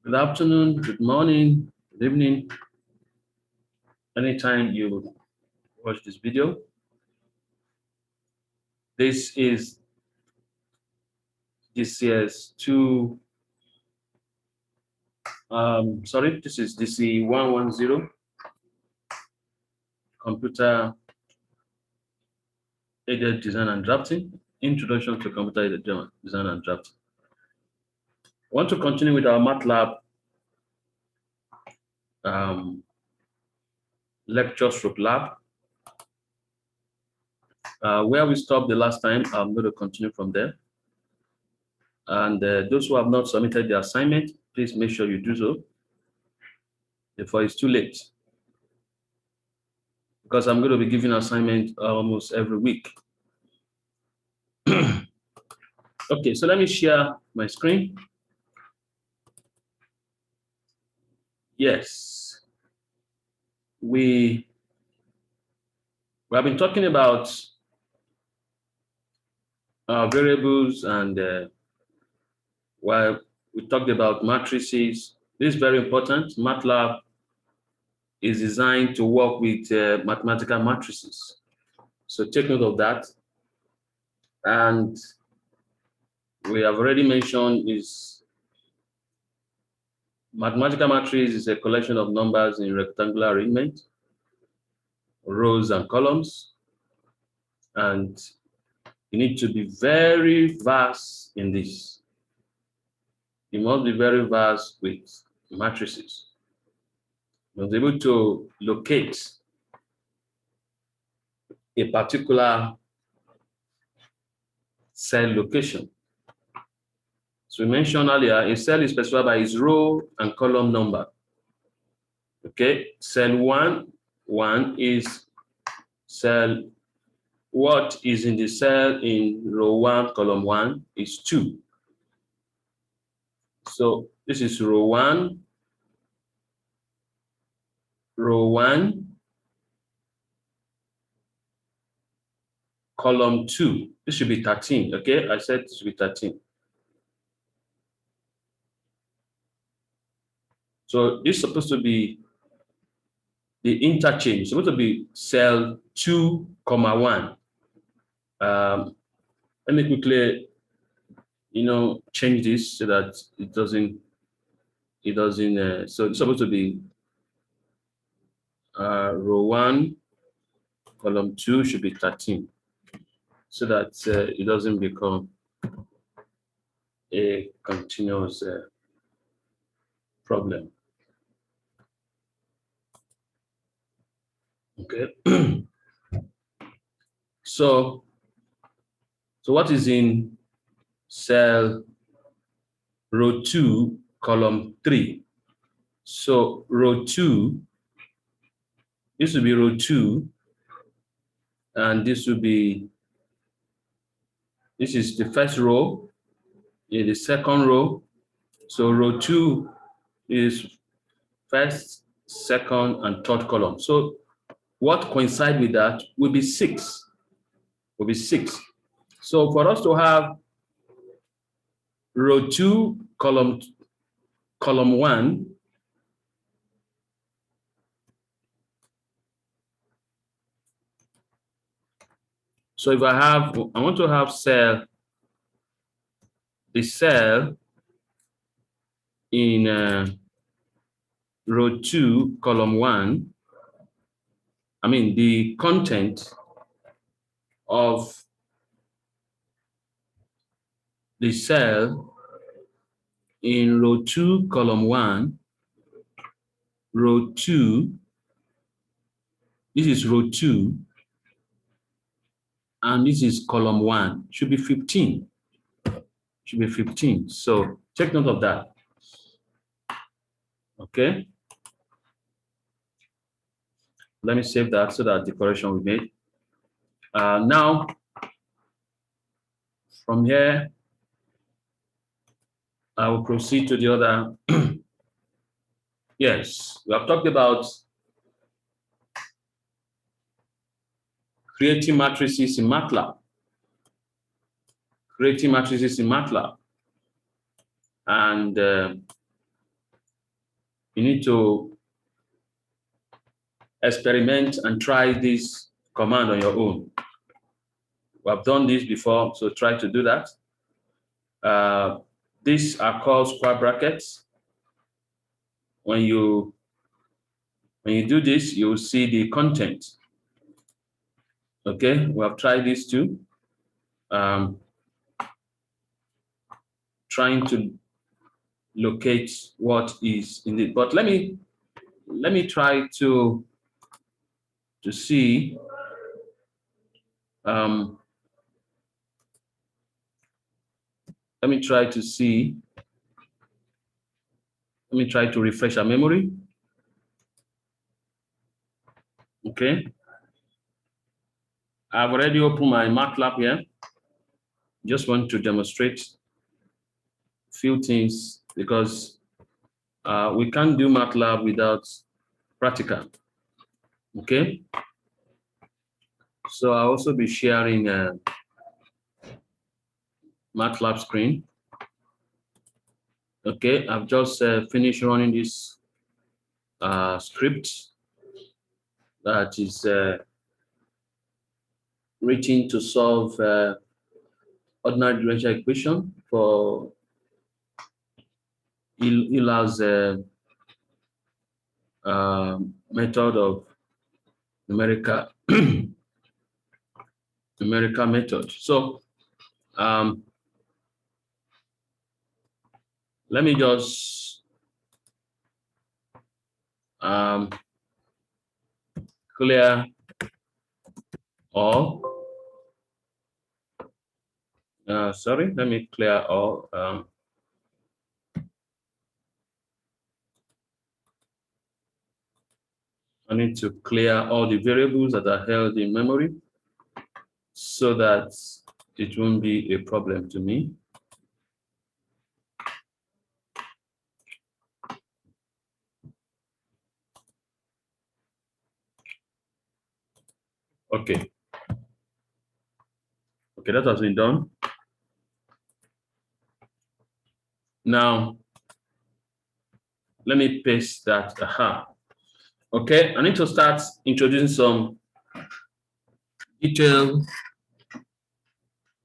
Good afternoon, good morning, good evening. Anytime you watch this video, this is this year's this is DCE110 computer aided design and drafting, introduction to computer aided design and drafting. I want to continue with our MATLAB lecture stroke lab. Where we stopped the last time, I'm going to continue from there. And those who have not submitted the assignment, please make sure you do so before it's too late. Because I'm going to be giving assignment almost every week. Okay, so let me share my screen. Yes, we have been talking about variables, and while we talked about matrices, this is very important. MATLAB is designed to work with mathematical matrices. So take note of that. And we have already mentioned is mathematical matrix is a collection of numbers in rectangular arrangement, rows and columns. And you need to be very vast in this. You must be very vast with matrices. You must be able to locate a particular cell location. So we mentioned earlier, a cell is specified by its row and column number. Okay, cell 1 is cell. What is in the cell in row 1, column 1 is 2. So this is row 1, column 2. This should be 13. Okay, I said this should be 13. So this is supposed to be the interchange. It's supposed to be cell 2, 1. Let me quickly, change this so that it doesn't. So it's supposed to be row 1, column 2 should be 13, so that it doesn't become a continuous problem. Okay. So what is in cell row 2, column 3? So row 2, this will be row 2, and this will be, this is the first row, in the second row. So row 2 is first, second, and third column. So what coincides with that will be 6. So for us to have row 2, column 1, so if I want to have the cell in row 2, column 1, I mean the content of the cell in row 2, column 1, row 2, this is row 2, and this is column 1, should be 15. So take note of that. Okay. Let me save that so that the correction we made. Now, from here, I will proceed to the other. Yes, we have talked about creating matrices in MATLAB. And you need to experiment and try this command on your own. We have done this before, so try to do that. These are called square brackets. When you do this, you will see the content. Okay, we have tried this too. Trying to locate what is in it, but let me try to see. Let me try to see. Let me try to refresh our memory. Okay. I've already opened my MATLAB here. Just want to demonstrate a few things because we can't do MATLAB without practical. Okay. So I'll also be sharing MATLAB screen. Okay, I've just finished running this script that is written to solve ordinary differential equation for Euler's method of numerical method. So let me just clear all. Sorry, let me clear all. I need to clear all the variables that are held in memory so that it won't be a problem to me. Okay. Okay, that has been done. Now, let me paste that. Aha. Okay, I need to start introducing some detail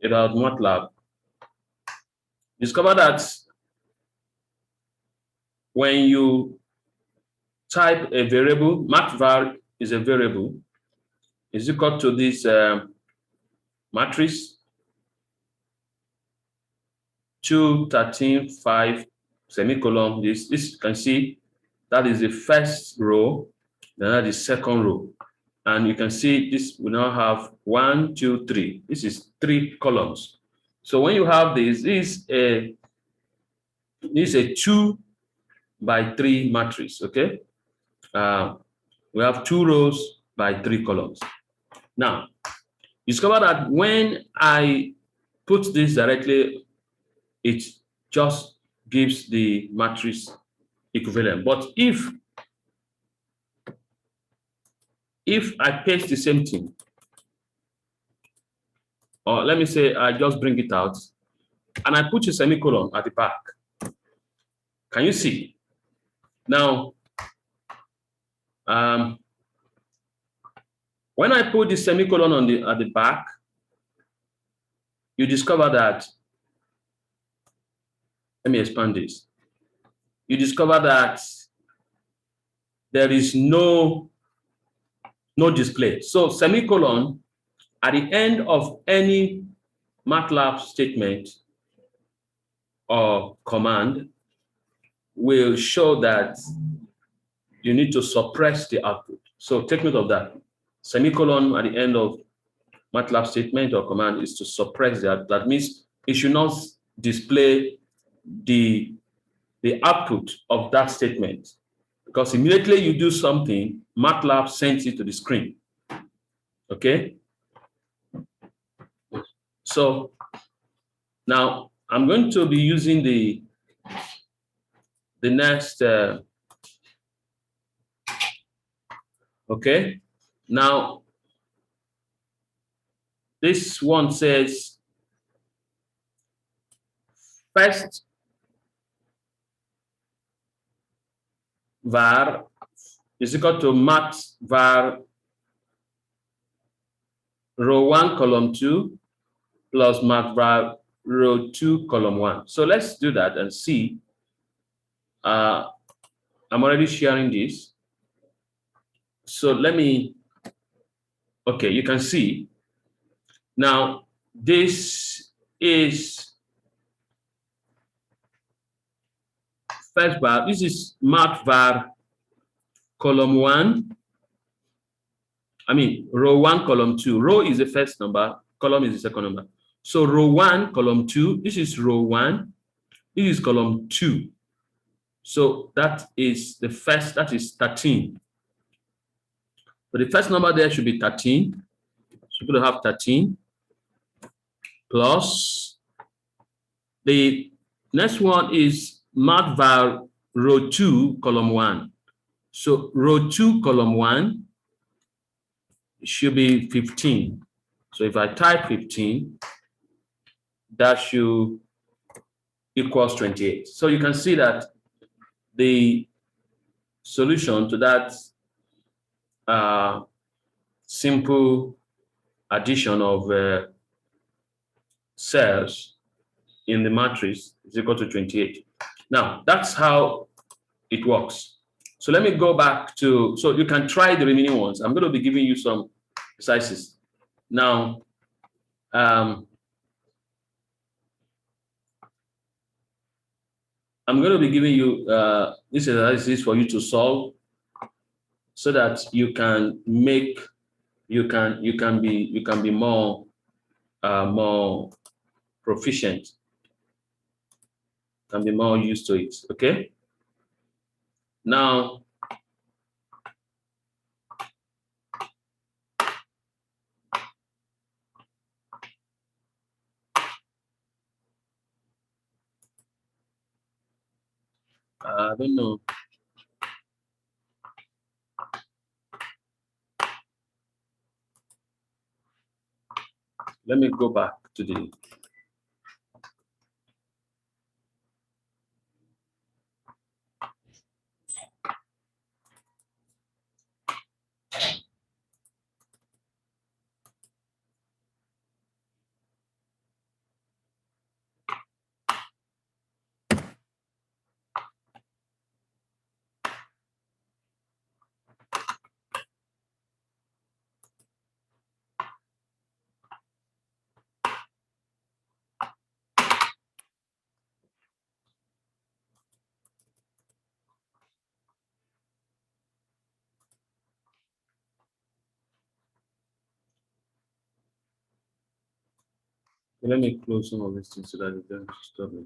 about MATLAB. Discover that when you type a variable, matvar is a variable, is equal to this matrix 2, 13, 5, semicolon. This you can see that is the first row, then that is the second row. And you can see this will now have 1, 2, 3. This is 3 columns. So when you have this is a 2 by 3 matrix. Okay, we have 2 rows by 3 columns. Now, discover that when I put this directly, it just gives the matrix equivalent. But if I paste the same thing, or let me say I just bring it out, and I put a semicolon at the back, can you see? Now, when I put the semicolon at the back, you discover that, let me expand this. You discover that there is no display. So semicolon at the end of any MATLAB statement or command will show that you need to suppress the output. So take note of that. Semicolon at the end of MATLAB statement or command is to suppress that. That means it should not display the output of that statement, because immediately you do something, MATLAB sends it to the screen. Okay? So now I'm going to be using the next, okay? Now, this one says, first var is equal to mat var row 1 column 2 plus mat var row 2 column 1. So let's do that and see. I'm already sharing this. So let me, okay, you can see. Now, this is first var, this is mat var column 1. I mean, row 1, column 2. Row is the first number, column is the second number. So row 1, column 2, this is row 1, this is column 2. So that is the first, that is 13. So the first number there should be 13. So we're going to have 13 plus the next one is mat var row 2, column 1. So row 2, column 1 should be 15. So if I type 15, that should equals 28. So you can see that the solution to that simple addition of cells in the matrix is equal to 28. Now, that's how it works. So let me go back to, so you can try the remaining ones. I'm going to be giving you some exercises. Now, I'm going to be giving you this exercises for you to solve so that you can make, you can be more proficient, can be more used to it. Okay. Now, I don't know. Let me go back to the let me close some of these things so that it doesn't disturb me.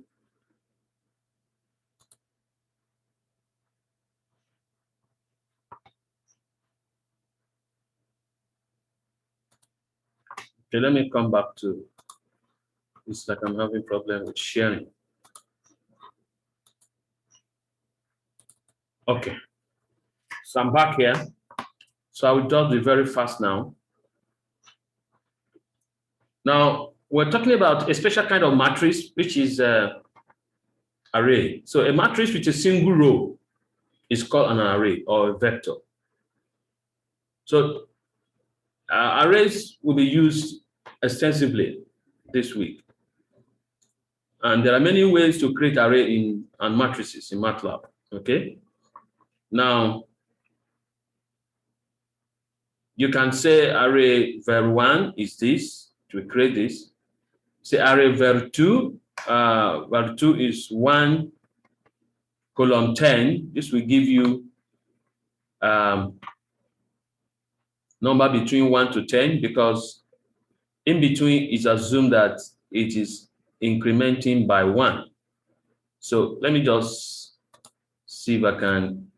Okay, let me come back to this, like I'm having problem with sharing. Okay, so I'm back here. So I will just be very fast now. Now, we're talking about a special kind of matrix, which is array. So a matrix with a single row is called an array or a vector. So arrays will be used extensively this week. And there are many ways to create array and matrices in MATLAB, okay? Now, you can say array var1 is this, to create this. Say array var2, var2 is 1 column 10. This will give you number between 1 to 10 because in between is assumed that it is incrementing by 1. So let me just see if I can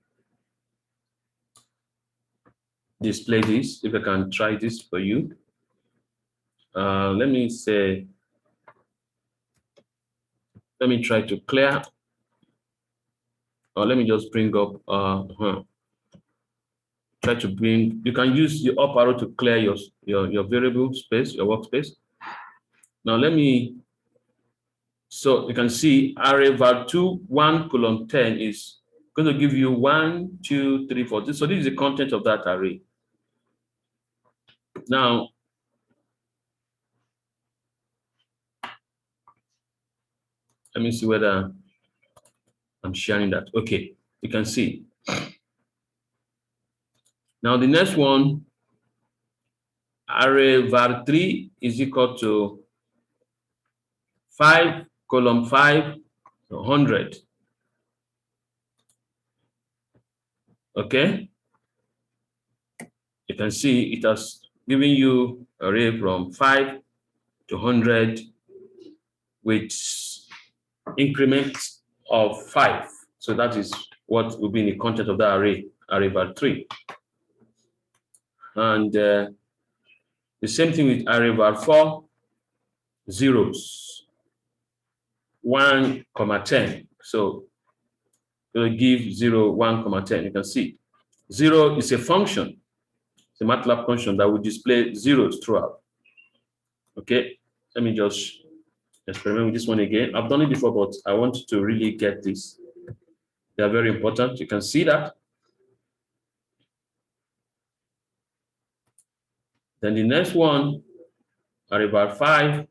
display this, if I can try this for you. Let me say, let me try to clear, or let me just bring up, try to bring, you can use your up arrow to clear your variable space, your workspace. Now let me, so you can see array var2 1 column 10 is going to give you 1, 2, 3, 4. So this is the content of that array. Now, let me see whether I'm sharing that. Okay, you can see. Now the next one, array var3 is equal to 5 column 5 100. Okay, you can see it has given you array from 5 to 100 with increments of 5. So that is what will be in the content of that array var3. And the same thing with array var4, zeros, 1, 10. So it will give 0, 1, 10. You can see 0 is a function. It's a MATLAB function that will display zeros throughout. Okay, let me just experiment with this one again. I've done it before, but I want to really get this. They are very important. You can see that. Then the next one, array var5,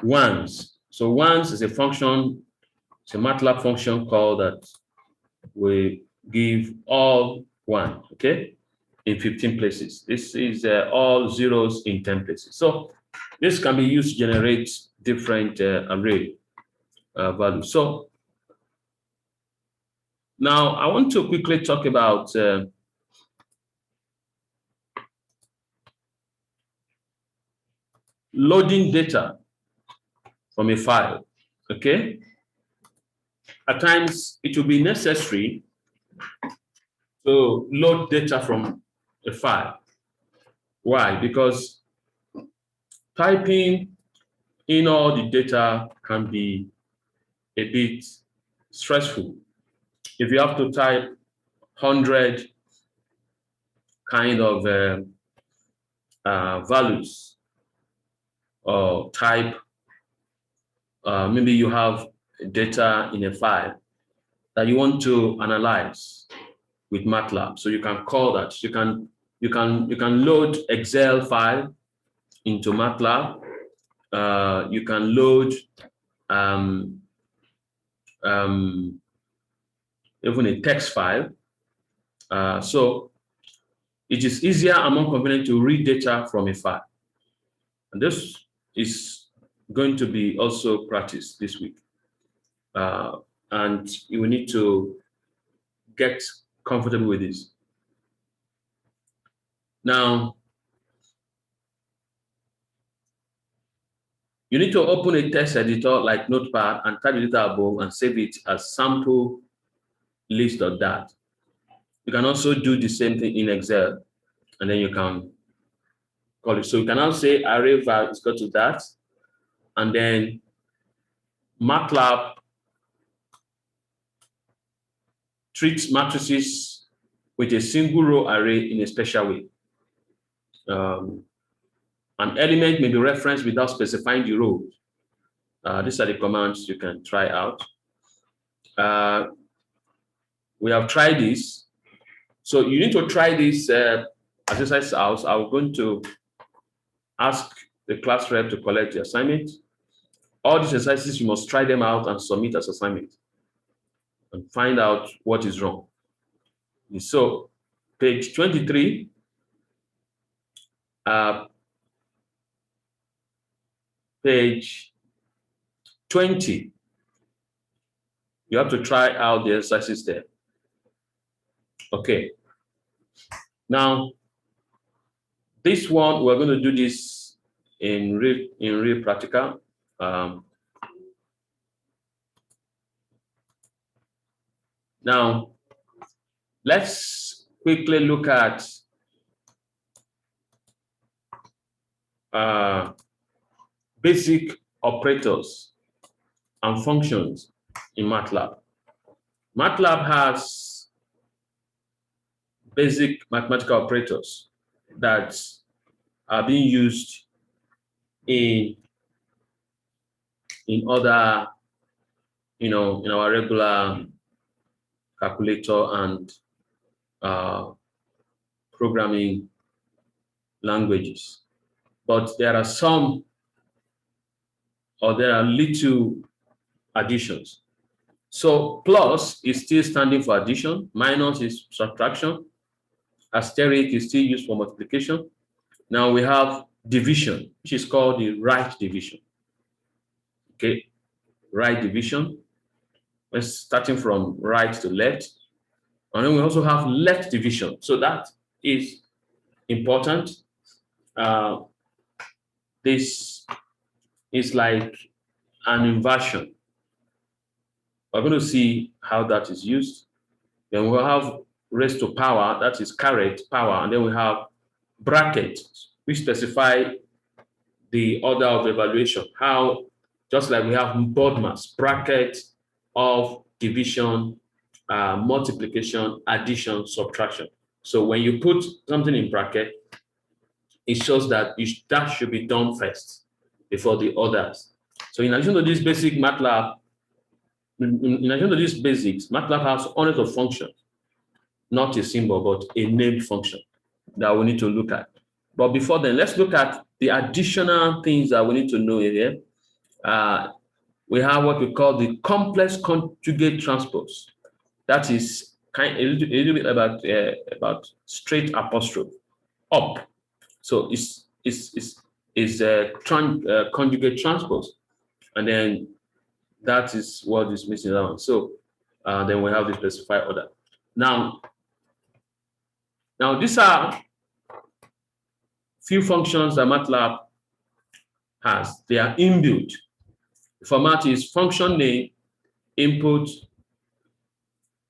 ones. So ones is a function, it's a MATLAB function called that we give all 1, okay, in 15 places. This is all zeros in 10 places. So this can be used to generate different array values. So now I want to quickly talk about loading data from a file, okay? At times, it will be necessary to load data from a file. Why? Because typing in all the data can be a bit stressful. If you have to type 100 kind of values or type, maybe you have data in a file that you want to analyze with MATLAB. So you can call that. You can load Excel file into MATLAB. You can load even a text file. So it is easier and more convenient to read data from a file. And this is going to be also practiced this week. And you will need to get comfortable with this. Now, you need to open a text editor like Notepad and type the data above and save it as sample list of that. You can also do the same thing in Excel, and then you can call it. So you can now say array var is equal to that, and then MATLAB treats matrices with a single row array in a special way. An element may be referenced without specifying the row. These are the commands you can try out. We have tried this. So you need to try this exercise out. I'm going to ask the class rep to collect the assignment. All these exercises, you must try them out and submit as assignment and find out what is wrong. So page 23, page 20, you have to try out the exercises there. Okay. Now, this one, we're going to do this in real practical. Now, let's quickly look at basic operators and functions in MATLAB. MATLAB has basic mathematical operators that are being used in other, in our regular calculator and programming languages. But there are some, or there are little additions. So plus is still standing for addition, minus is subtraction, asterisk is still used for multiplication. Now we have division, which is called the right division. Okay, right division. We're starting from right to left. And then we also have left division. So that is important. This is like an inversion. We're going to see how that is used. Then we'll have raised to power, that is caret power, and then we have brackets, which specify the order of evaluation. How, just like we have BODMAS, bracket of division, multiplication, addition, subtraction. So when you put something in bracket, it shows that that should be done first before the others. So in addition to this basic MATLAB, in addition to these basics, MATLAB has hundreds of functions, not a symbol, but a named function that we need to look at. But before then, let's look at the additional things that we need to know here. We have what we call the complex conjugate transpose. That is a little bit about straight apostrophe up. So it's a conjugate transpose, and then that is what is missing out. So then we have the specified order. Now these are few functions that MATLAB has. They are inbuilt. The format is function name, input,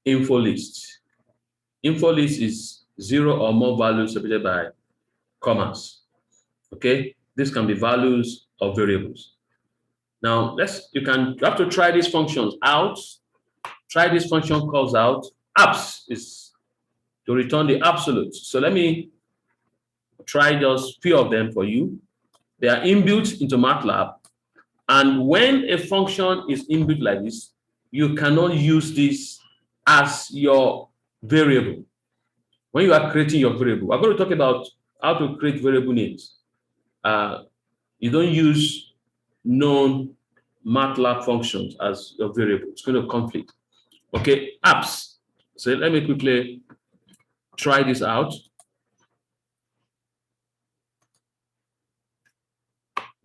info list. Info list is 0 or more values separated by commas. Okay, this can be values or variables. Now you have to try these functions out. Try this function calls out. Abs is to return the absolute. So let me try just few of them for you. They are inbuilt into MATLAB. And when a function is inbuilt like this, you cannot use this as your variable. When you are creating your variable, we're going to talk about how to create variable names. You don't use known MATLAB functions as your variable. It's going to conflict. Okay, apps. So let me quickly try this out.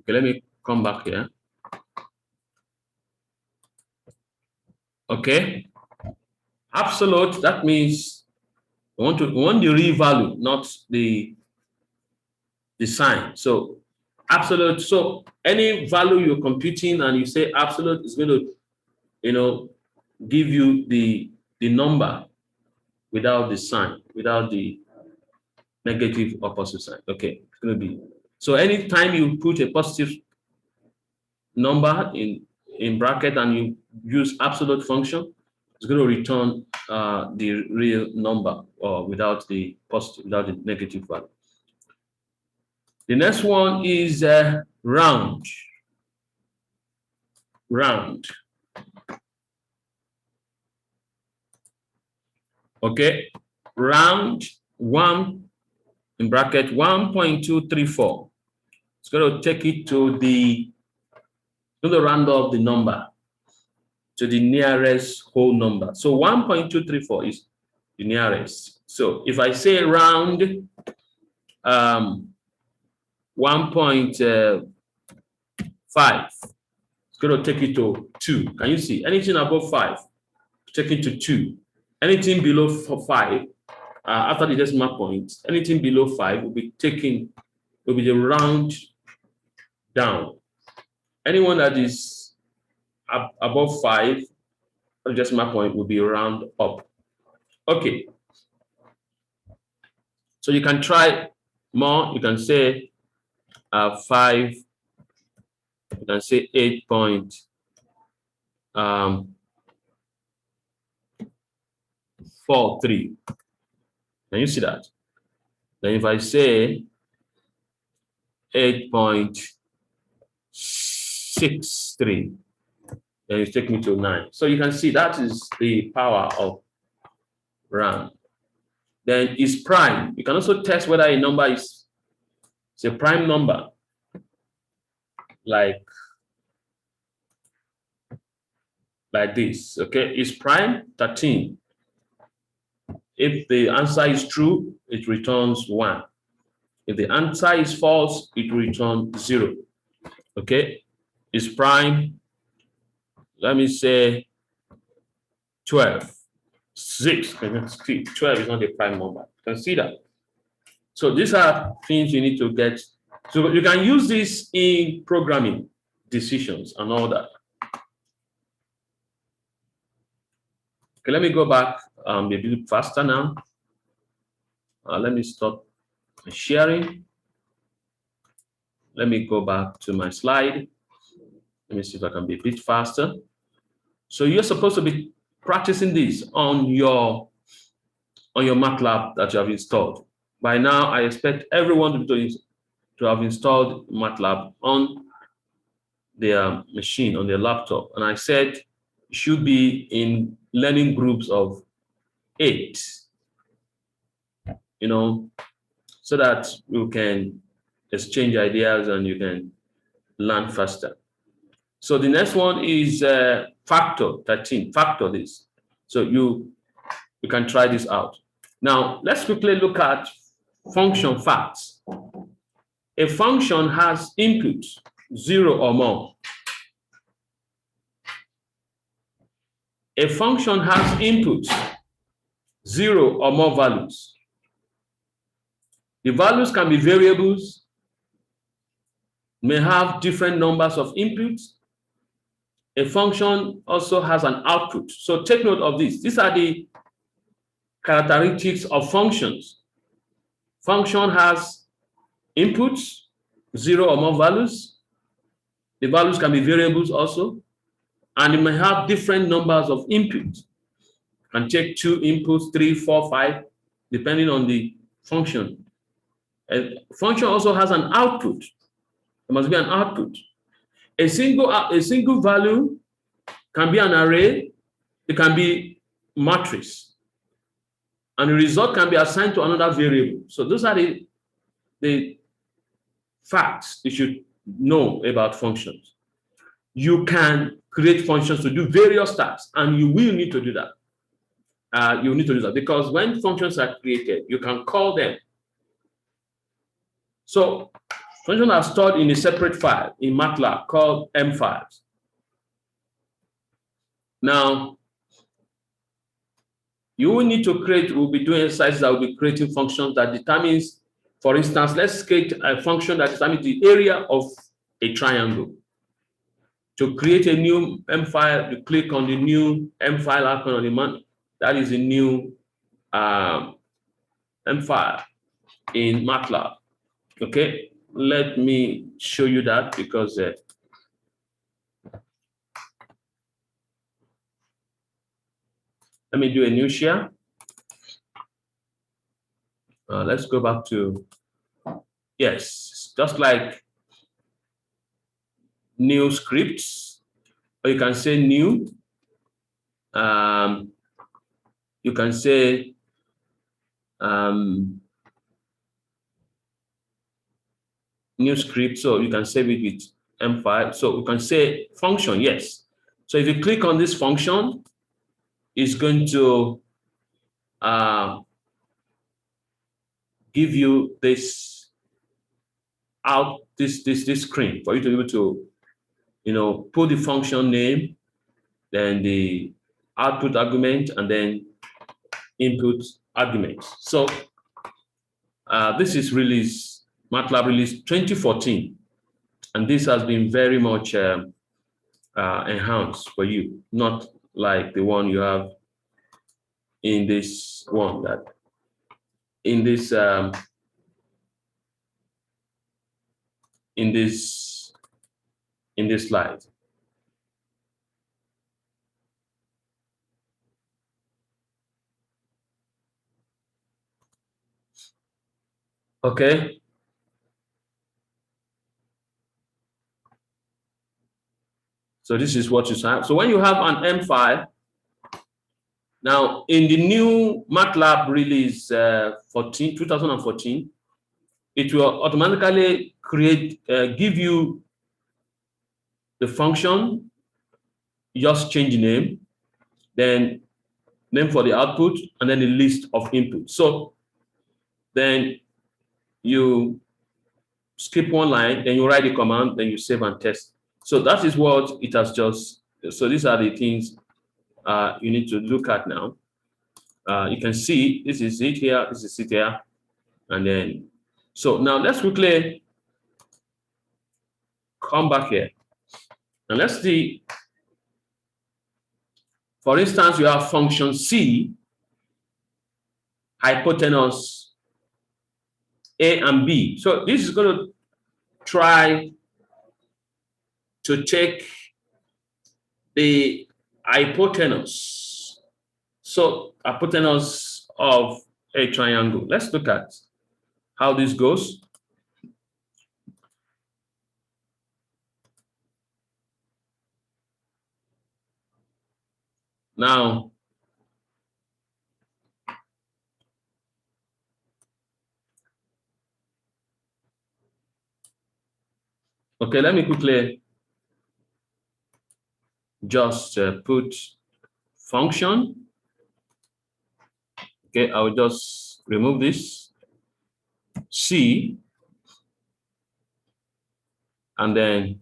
Okay, let me come back here. Okay, absolute, that means we want the real value, not the sign. So absolute, so any value you're computing and you say absolute is going to, give you the number without the sign, without the negative or positive sign. Okay, it's going to be. So anytime you put a positive number in bracket and you use absolute function, it's going to return the real number or without the positive, without the negative value. The next one is round. Round. Okay, round 1 in bracket 1.234. It's going to take it to round up the number to the nearest whole number. So 1.234 is the nearest. So if I say round 1.5, it's going to take it to 2. Can you see? Anything above 5, take it to 2. Anything below 5, after the decimal point, anything below 5 will be the round down. Anyone that is above 5, the decimal point will be round up. Okay. So you can try more. You can say 5. You can say 8.43. Can you see that? Then if I say 8.63, then you take me to 9. So you can see that is the power of RAM. Then is prime. You can also test whether a number is a prime number, like this. Okay, is prime 13. If the answer is true, it returns 1. If the answer is false, it returns 0. Okay, is prime, let me say 12. 6. 12 is not a prime number. You can see that. So these are things you need to get. So you can use this in programming decisions and all that. Okay, let me go back a bit faster now. Let me stop sharing. Let me go back to my slide. Let me see if I can be a bit faster. So you're supposed to be practicing this on your MATLAB that you have installed. By now, I expect everyone to have installed MATLAB on their machine, on their laptop. And I said it should be in learning groups of 8, so that you can exchange ideas and you can learn faster. So the next one is factor 13, factor this. So you can try this out. Now, let's quickly look at function facts. A function has input 0 or more. A function has input 0 or more values. The values can be variables, may have different numbers of inputs. A function also has an output. So take note of this. These are the characteristics of functions. Function has inputs, 0 or more values. The values can be variables also, and it may have different numbers of inputs. Can take 2 inputs, 3, 4, 5, depending on the function. A function also has an output. There must be an output. A single value can be an array. It can be matrix, and the result can be assigned to another variable. So those are the facts you should know about functions. You can create functions to do various tasks, and you will need to do that. You need to do that because when functions are created, you can call them. So functions are stored in a separate file in MATLAB called M files. Now, you will need to create, we'll be doing exercises that will be creating functions that determines, for instance, let's create a function that determines the area of a triangle. To create a new M file, you click on the new M file icon on the man. That is a new M file in MATLAB. Okay, let me show you that because let me do a new share. Let's go back to, yes, just like new scripts, or you can say new. You can say new script, so you can save it with M5. So you can say function, yes. So if you click on this function, it's going to give you this this screen for you to be able to put the function name, then the output argument, and then input arguments. So this is MATLAB release 2014, and this has been very much enhanced for you, not like the one you have in this one, that in this slide. Okay. So this is what you have. So when you have an M file, Now, in the new MATLAB release 2014, it will automatically give you the function, just change the name, then name for the output, and then a list of input. So then you skip one line, then you write the command, then you save and test. So that is what it has just, so these are the things you need to look at now. You can see this is it here, this is it here, and then, so now let's quickly come back here. And let's see, for instance, you have function C, hypotenuse A and B. So this is going to try to take the hypotenuse. So hypotenuse of a triangle. Let's look at how this goes. Now, okay, let me quickly just put function. Okay, I will just remove this C, and then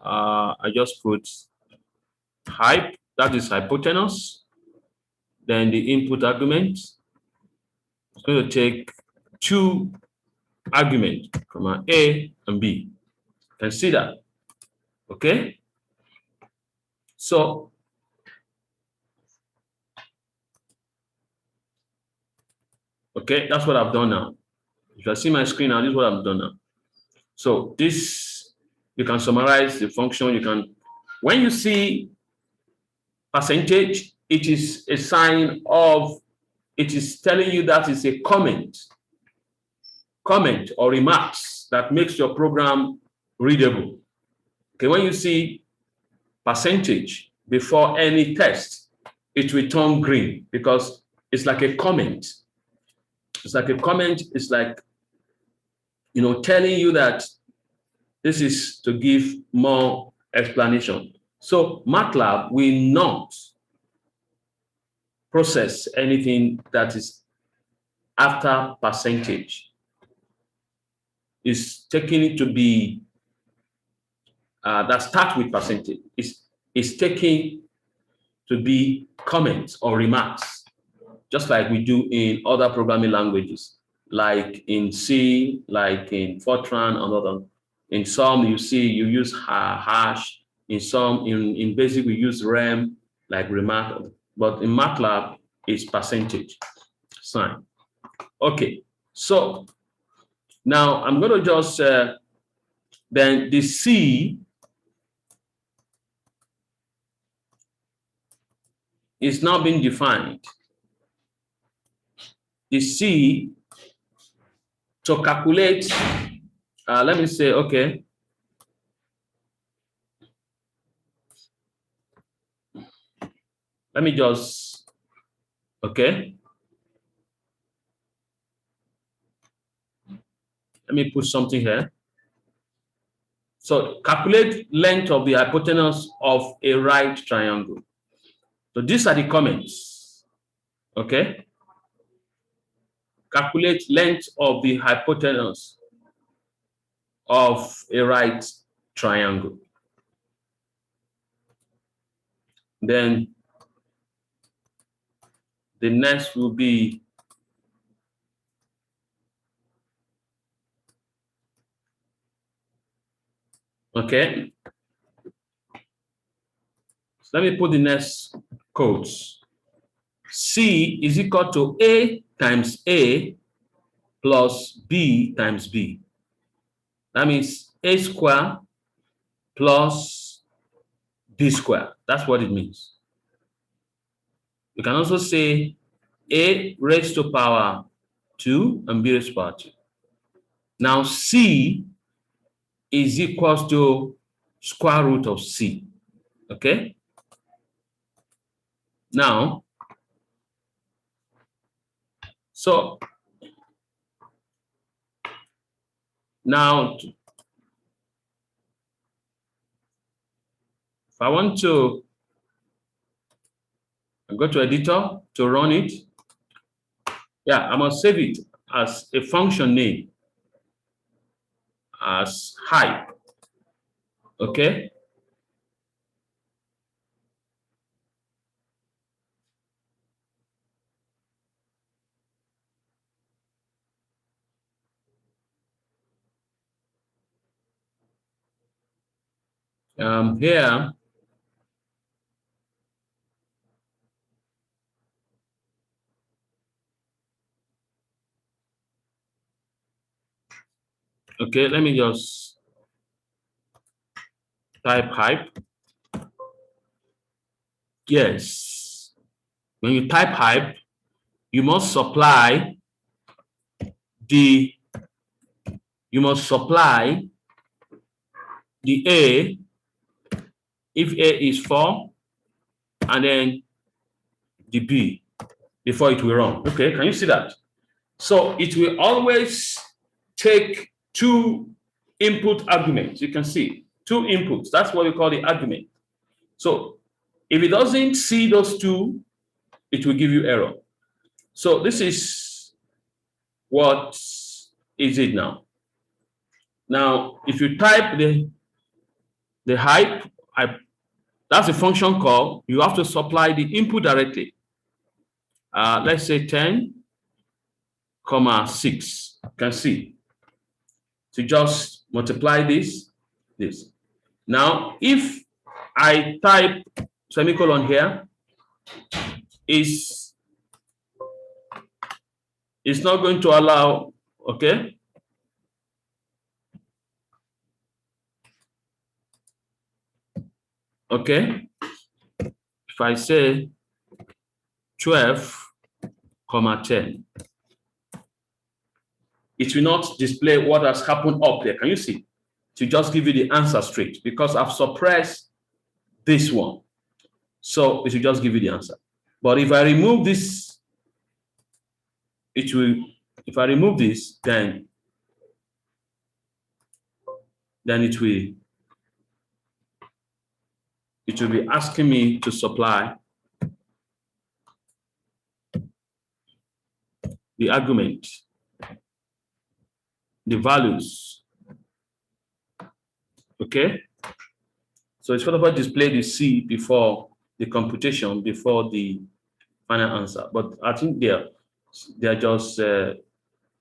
I just put hype, that is hypotenuse. Then the input argument is going to take two arguments from A and B. You can see that. Okay. So okay, that's what I've done now. If you see my screen now, this is what I've done now. So this, you can summarize the function. You can, when you see percentage, it is a sign of, it is telling you that it's a comment or remarks that makes your program readable. Okay, when you see percentage before any text, it will turn green because it's like a comment. It's like a comment. It's like, you know, telling you that this is to give more explanation. So MATLAB will not process anything that is after percentage. It's taking it to be that start with percentage. It's taking to be comments or remarks, just like we do in other programming languages, like in C, like in Fortran, and other. In some, you see, you use hash. In some, in BASIC, we use rem, like remark. But in MATLAB, it's percentage sign. Okay, so now I'm going to just, then the C is now being defined. The C to calculate, let me say, okay, let me just, okay, let me put something here. So calculate length of the hypotenuse of a right triangle. So these are the comments, okay? Calculate length of the hypotenuse of a right triangle. Then the next will be okay. So let me put the next codes. C is equal to A times A plus B times B. That means A square plus B square. That's what it means. You can also say A raised to power 2 and B raised to power 2. Now C is equals to square root of C. Okay? Now, so now if I want to go to editor to run it, yeah, I must save it as a function name as hype. Okay. Here, okay, let me just type hype. Yes, when you type hype, you must supply the A if A is 4, and then the B before it will run. Okay, can you see that? So it will always take 2 input arguments. You can see 2 inputs. That's what we call the argument. So if it doesn't see those 2, it will give you error. So this is what is it now. Now, if you type the hype, that's a function call. You have to supply the input directly. Let's say 10, 6. You can see. So just multiply this. Now, if I type semicolon here, it's not going to allow, okay? Okay. If I say 12, 10, it will not display what has happened up there. Can you see? To just give you the answer straight, because I've suppressed this one. So it will just give you the answer. But if I remove this, it will, if I remove this, then it will be asking me to supply the argument, the values. Okay. So it's first of all display the C before the computation, before the final answer. But I think they're just the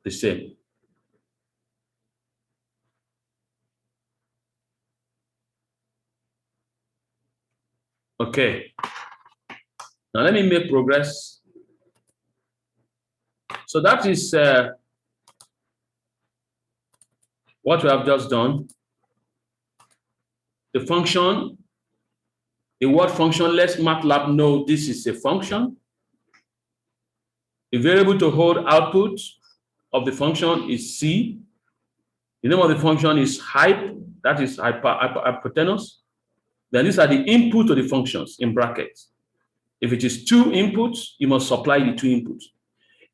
same. Okay. Now let me make progress. So that is what we have just done. The function, the word function, lets MATLAB know this is a function. The variable to hold output of the function is C. The name of the function is hype, that is hypotenuse. Then these are the input to the functions in brackets. If it is 2 inputs, you must supply the 2 inputs.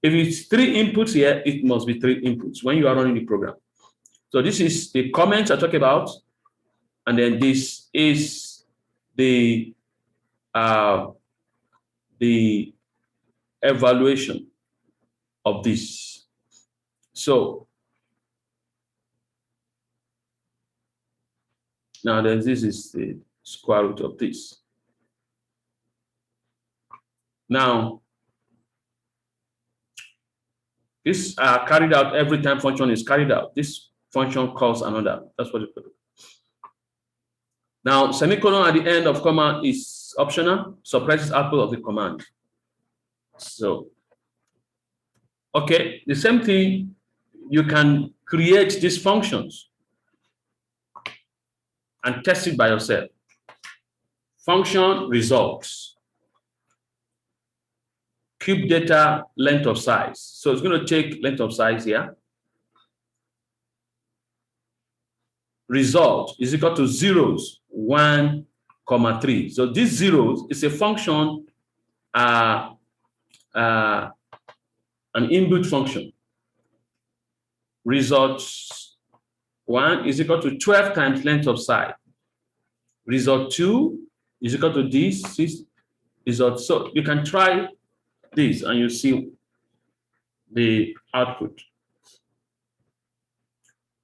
If it's 3 inputs here, it must be 3 inputs when you are running the program. So this is the comments I talk about, and then this is the evaluation of this. So now this is the square root of this. Now, this carried out every time function is carried out. This function calls another. That's what it does. Now, semicolon at the end of comma is optional, suppresses output of the command. So, okay, the same thing, you can create these functions and test it by yourself. Function results. Cube data length of size. So it's going to take length of size here. Result is equal to zeros, 1, 3. So these zeros is a function an inbuilt function. Result 1 is equal to 12 times length of side. Result 2 is equal to this result. So you can try this and you see the output.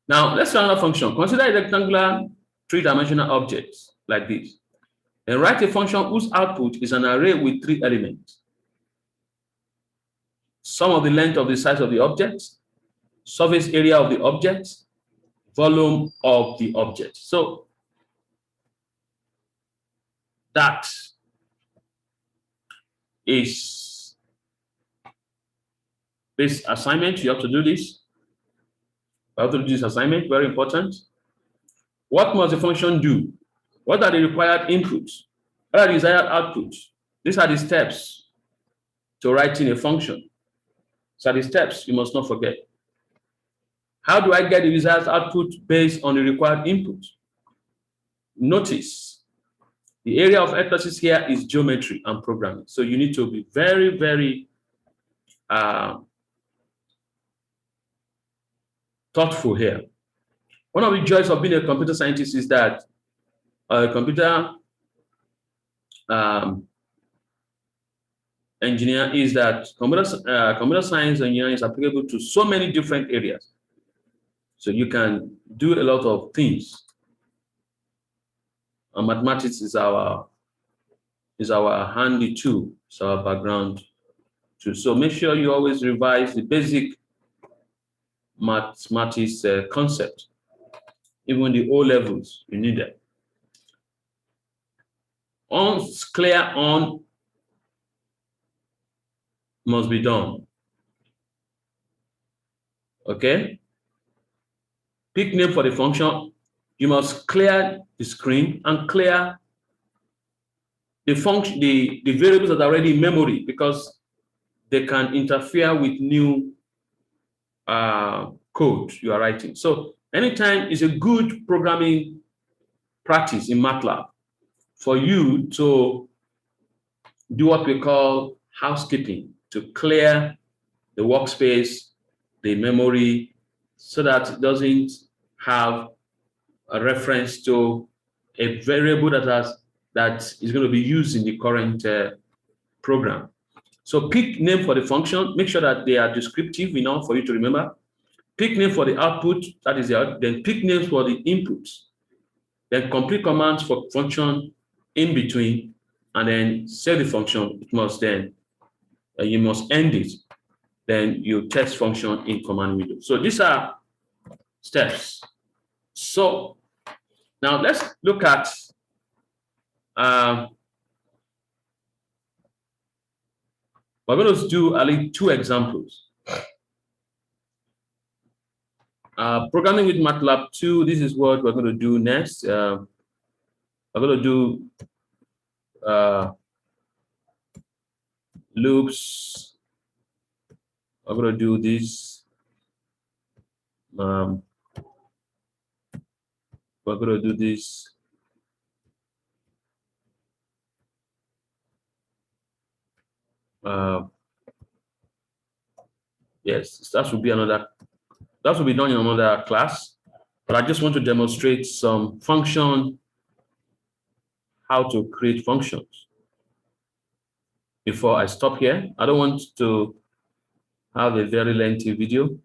Now let's try another function. Consider a rectangular three-dimensional object like this. And write a function whose output is an array with 3 elements. Sum of the length of the size of the object, surface area of the object, volume of the object. So that is this assignment. You have to do this. You have to do this assignment, very important. What must the function do? What are the required inputs? What are the desired outputs? These are the steps to writing a function. These are the steps you must not forget. How do I get the desired output based on the required input? Notice the area of emphasis here is geometry and programming. So you need to be very, very thoughtful here. One of the joys of being a computer scientist is that computer engineer is that computer science engineering is applicable to so many different areas. So you can do a lot of things. And mathematics is our handy tool, it's our background tool. So make sure you always revise the basic mathematics concept. Even the O levels, you need that. Clear on must be done. Okay? Pick name for the function. You must clear the screen and clear the function, the variables that are already in memory, because they can interfere with new code you are writing. So anytime is a good programming practice in MATLAB for you to do what we call housekeeping, to clear the workspace, the memory, so that it doesn't have a reference to a variable that is going to be used in the current program. So pick name for the function, make sure that they are descriptive enough for you to remember. Pick name for the output, that is the output, then pick names for the inputs. Then complete commands for function in between, and then save the function. It must then, you must end it. Then you test function in command window. So these are steps. So now let's look at we're going to do at least 2 examples. Programming with MATLAB 2, this is what we're going to do next. We're going to do loops. I'm going to do this. We're going to do this. Yes, that will be another. That will be done in another class. But I just want to demonstrate some function, how to create functions. Before I stop here, I don't want to have a very lengthy video.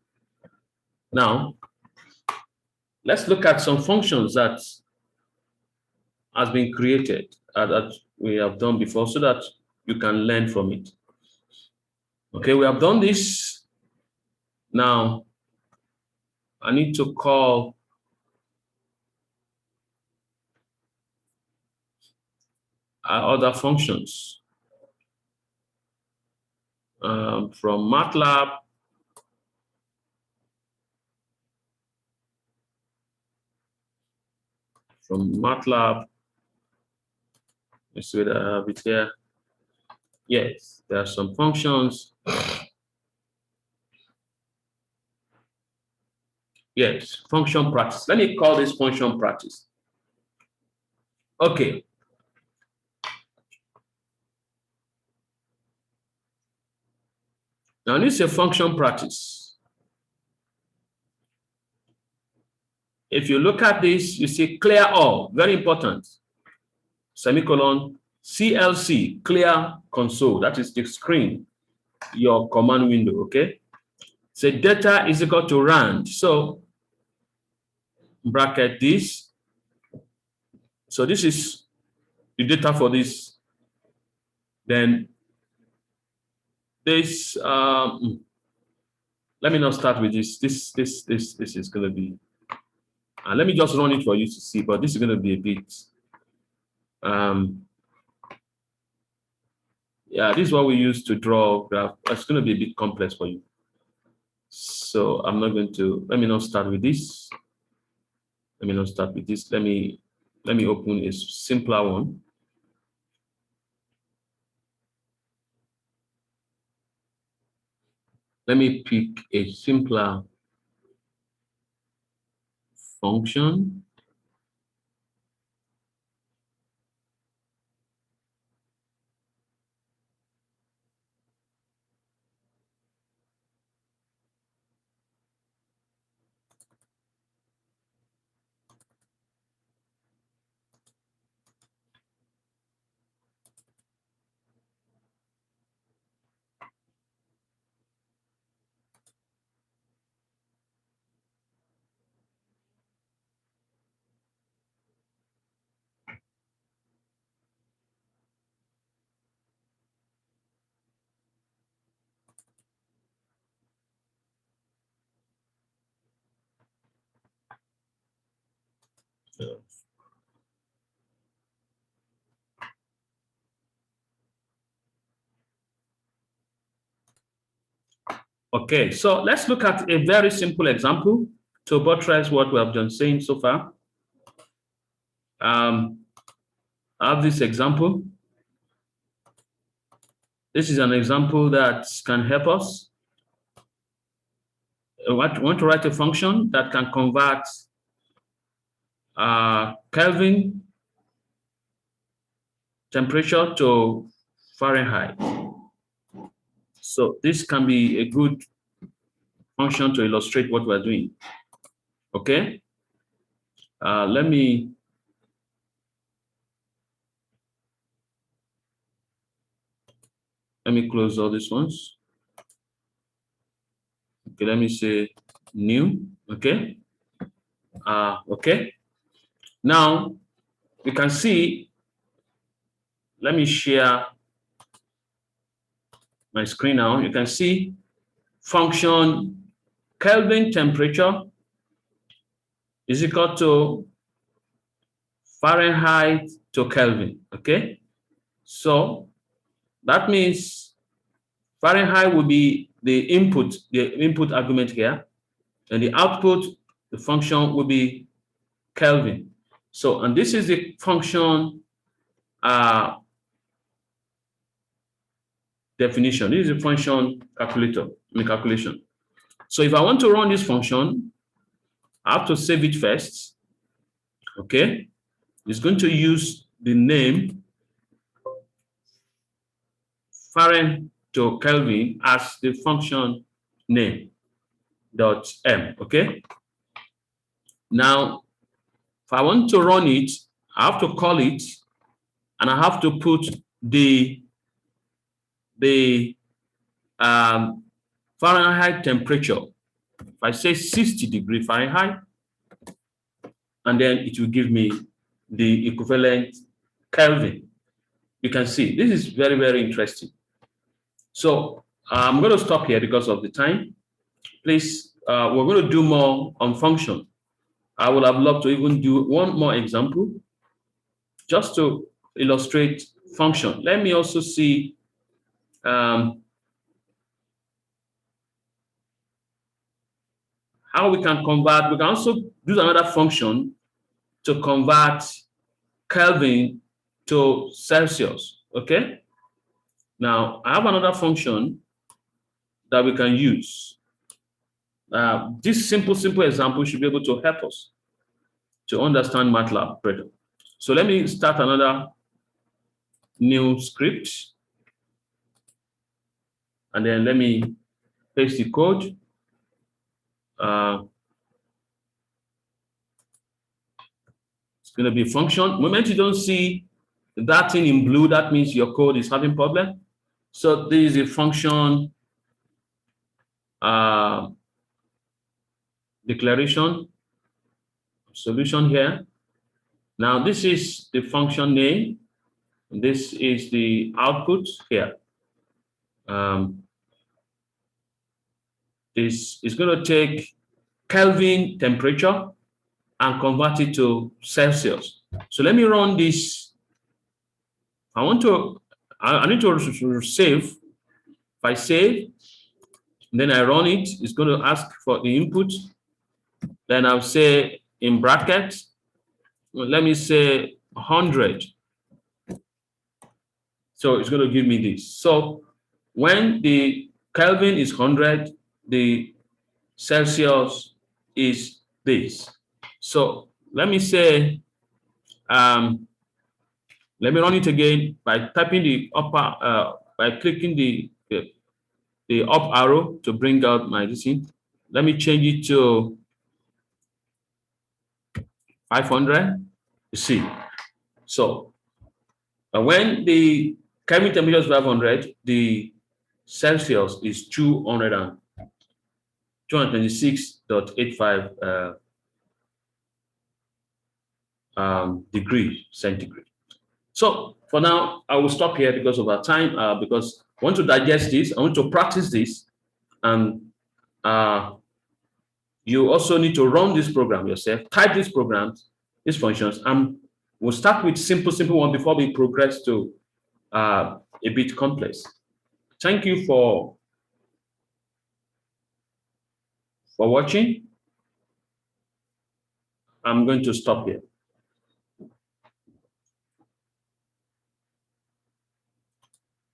Now, let's look at some functions that has been created that we have done before, so that you can learn from it. Okay, we have done this. Now, I need to call other functions from MATLAB. Let's see what I have it here. Yes, there are some functions. Yes, function practice. Let me call this function practice. Okay. Now this is a function practice. If you look at this, you see clear all, very important. Semicolon, CLC, clear console, that is the screen, your command window, okay? So data is equal to rand. So bracket this. So this is the data for this. Then this, let me not start with this. This is going to be, let me just run it for you to see, but this is going to be a bit, yeah, this is what we use to draw graph. It's going to be a bit complex for you. So I'm not going to, let me not start with this. Let me not start with this. Let me open a simpler one. Let me pick a simpler function. Okay, so let's look at a very simple example to buttress what we have been saying so far. I have this example. This is an example that can help us. I want to write a function that can convert Kelvin temperature to Fahrenheit. So this can be a good function to illustrate what we're doing. Okay. Let me close all these ones. Okay, let me say new. Okay. Okay. Now we can see. Let me share my screen now. You can see function Kelvin temperature is equal to Fahrenheit to Kelvin. Okay. So that means Fahrenheit will be the input argument here, and the output, the function will be Kelvin. So, and this is the function definition. This is the function calculation. So if I want to run this function, I have to save it first. Okay, it's going to use the name Fahrenheit to Kelvin as the function name .m. Okay. Now, if I want to run it, I have to call it, and I have to put the Fahrenheit temperature. If I say 60° Fahrenheit, and then it will give me the equivalent Kelvin. You can see this is very, very interesting. So I'm going to stop here because of the time. Please, we're going to do more on function. I would have loved to even do one more example just to illustrate function. Let me also see how we can convert. We can also do another function to convert Kelvin to Celsius. Okay. Now I have another function that we can use. This simple example should be able to help us to understand MATLAB better. So let me start another new script, and then let me paste the code. It's going to be a function. The moment you don't see that thing in blue, that means your code is having problem. So this is a function declaration solution here. Now this is the function name. This is the output here. This is going to take Kelvin temperature and convert it to Celsius. So let me run this. I need to save. If I save, then I run it, it's going to ask for the input. Then I'll say in brackets, well, let me say 100. So it's going to give me this. So when the Kelvin is 100, the Celsius is this. So let me say, let me run it again by typing the upper, by clicking the up arrow to bring out my DC. Let me change it to 500. You see. So when the Kelvin temperature is 500, the Celsius is 226.85 degree centigrade. So for now, I will stop here because of our time, because I want to digest this, I want to practice this, and you also need to run this program yourself, type these programs, these functions, and we'll start with simple one before we progress to a bit complex. Thank you for watching. I'm going to stop here.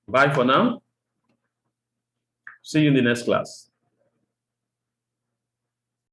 Bye for now. See you in the next class.